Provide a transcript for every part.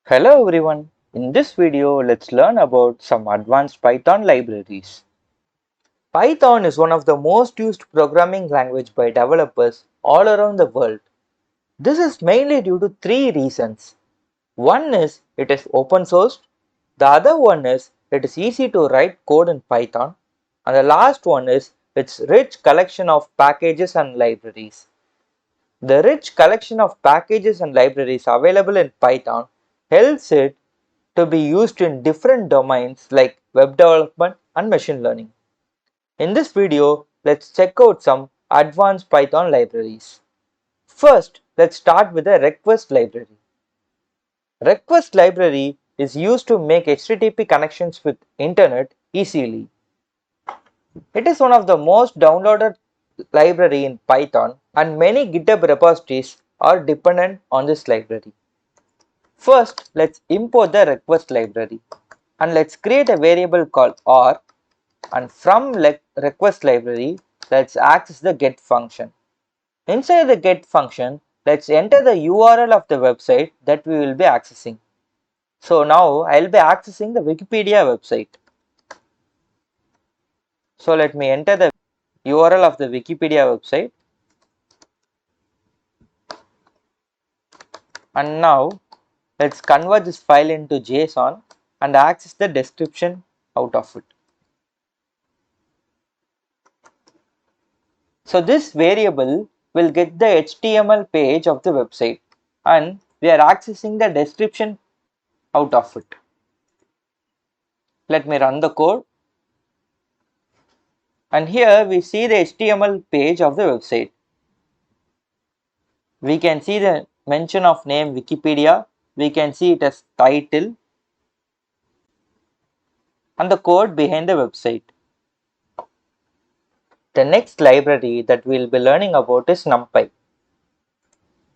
Hello everyone, in this video let's learn about some advanced Python libraries. Python is one of the most used programming language by developers all around the world. This is mainly due to three reasons. One is it is open source, the other one is it is easy to write code in Python, and the last one is its rich collection of packages and libraries. The rich collection of packages and libraries available in Python helps it to be used in different domains like web development and machine learning. In this video, let's check out some advanced Python libraries. First, let's start with the request library. Request library is used to make HTTP connections with internet easily. It is one of the most downloaded library in Python and many GitHub repositories are dependent on this library. First, let's import the request library and let's create a variable called r, and from request library, let's access the get function. Inside the get function, let's enter the URL of the website that we will be accessing. So now I'll be accessing the Wikipedia website. So let me enter the URL of the Wikipedia website. And now let's convert this file into JSON and access the description out of it. So this variable will get the HTML page of the website and we are accessing the description out of it. Let me run the code. And here we see the HTML page of the website. We can see the mention of name Wikipedia. We can see it as title and the code behind the website. The next library that we will be learning about is NumPy.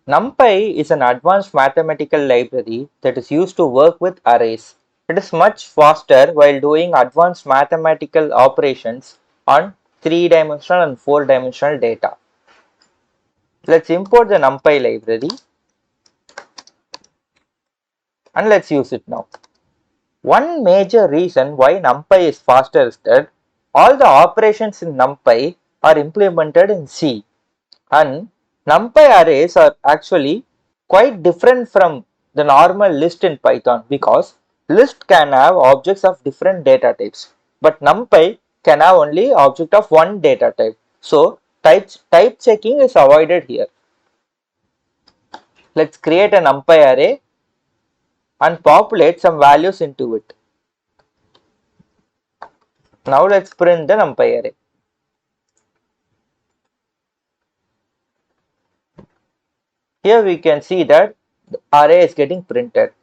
NumPy is an advanced mathematical library that is used to work with arrays. It is much faster while doing advanced mathematical operations on 3-dimensional and 4-dimensional data. Let's import the NumPy library and let's use it now. One major reason why NumPy is faster is that all the operations in NumPy are implemented in C, and NumPy arrays are actually quite different from the normal list in Python because list can have objects of different data types, but NumPy can have only object of one data type. So type checking is avoided here. Let's create a NumPy array and populate some values into it. Now let's print the NumPy array. Here we can see that the array is getting printed.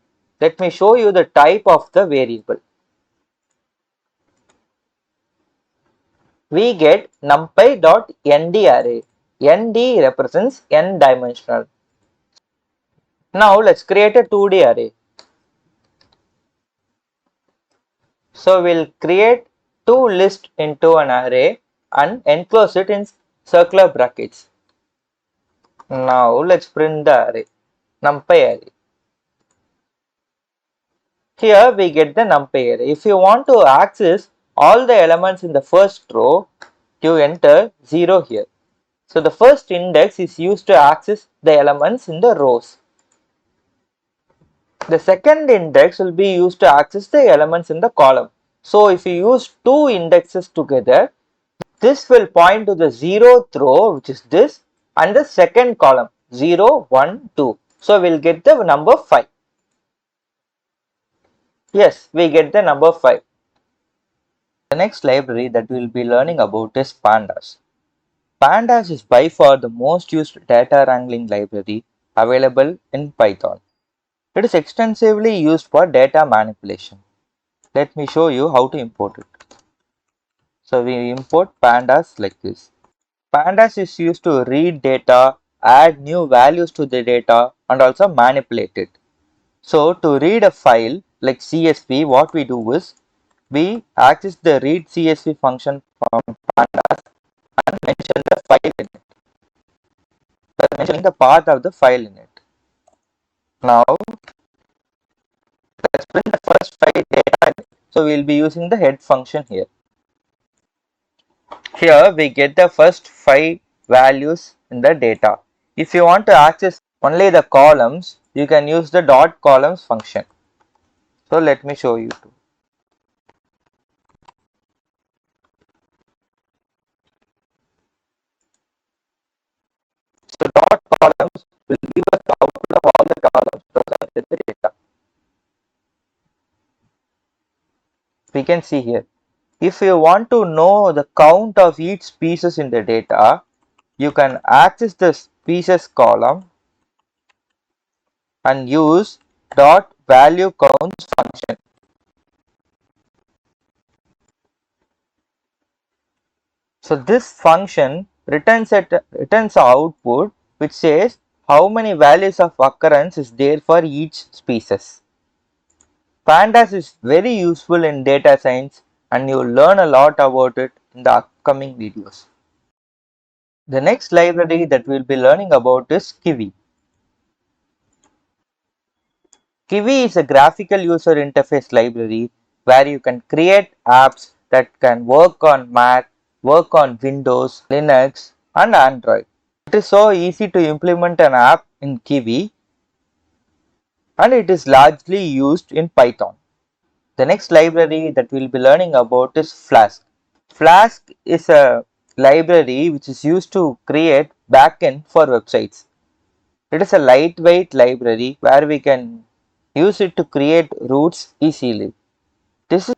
Let me show you the type of the variable. We get numpy.nd array. Nd represents n dimensional. Now let's create a 2D array. So we'll create two lists into an array and enclose it in circular brackets. Now let's print the array, numpy array. Here we get the numpy array. If you want to access all the elements in the first row, you enter 0 here. So the first index is used to access the elements in the rows. The second index will be used to access the elements in the column. So if you use two indexes together, this will point to the 0th row, which is this, and the second column 0, 1, 2. So we'll get the number 5. Yes, we get the number 5. The next library that we will be learning about is Pandas. Pandas is by far the most used data wrangling library available in Python. It is extensively used for data manipulation. Let me show you how to import it. So we import pandas like this. Pandas is used to read data, add new values to the data, and also manipulate it. So to read a file like CSV, what we do is we access the read CSV function from pandas and mention the file in it. We are mentioning the path of the file in it. Now first 5 data. So we'll be using the head function here. Here we get the first 5 values in the data. If you want to access only the columns, you can use the dot columns function. So let me show you too. So dot columns will give us the output of all the columns present in the data. We can see here. If you want to know the count of each species in the data, you can access the species column and use dot value counts function. So this function returns an output which says how many values of occurrence is there for each species. Pandas is very useful in data science and you will learn a lot about it in the upcoming videos. The next library that we will be learning about is Kiwi. Kiwi is a graphical user interface library where you can create apps that can work on Mac, work on Windows, Linux and Android. It is so easy to implement an app in Kiwi and it is largely used in Python. The next library that we will be learning about is Flask. Flask is a library which is used to create backend for websites. It is a lightweight library where we can use it to create routes easily. This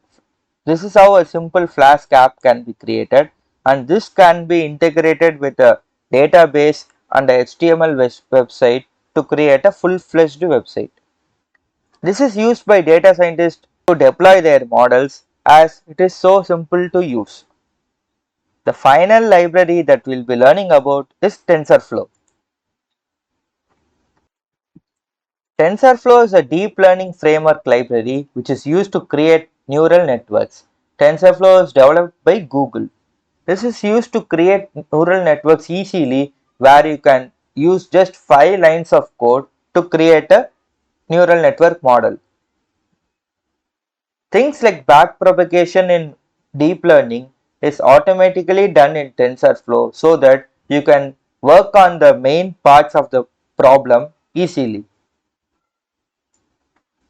is how a simple Flask app can be created, and this can be integrated with a database and a HTML website to create a full-fledged website. This is used by data scientists to deploy their models as it is so simple to use. The final library that we will be learning about is TensorFlow. TensorFlow is a deep learning framework library which is used to create neural networks. TensorFlow is developed by Google. This is used to create neural networks easily where you can use just 5 lines of code to create a neural network model. Things like backpropagation in deep learning is automatically done in TensorFlow so that you can work on the main parts of the problem easily.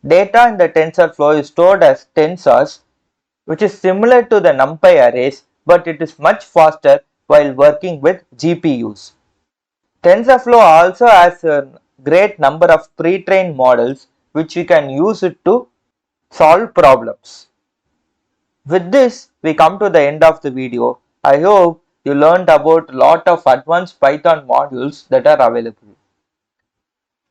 Data in the TensorFlow is stored as tensors, which is similar to the NumPy arrays, but it is much faster while working with GPUs. TensorFlow also has a great number of pre-trained models which we can use it to solve problems. With this, we come to the end of the video. I hope you learned about a lot of advanced Python modules that are available.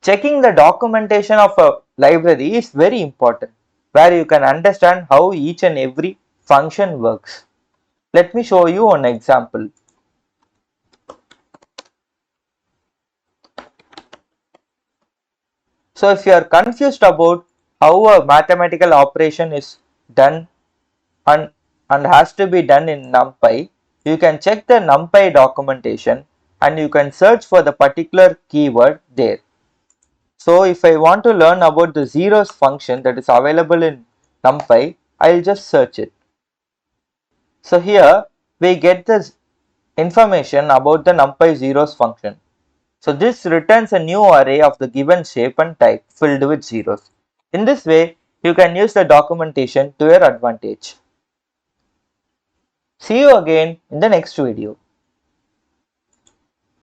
Checking the documentation of a library is very important, where you can understand how each and every function works. Let me show you an example. So if you are confused about how a mathematical operation is done and has to be done in NumPy, you can check the NumPy documentation and you can search for the particular keyword there. So if I want to learn about the zeros function that is available in NumPy, I'll just search it. So here we get this information about the NumPy zeros function. So this returns a new array of the given shape and type filled with zeros. In this way, you can use the documentation to your advantage. See you again in the next video.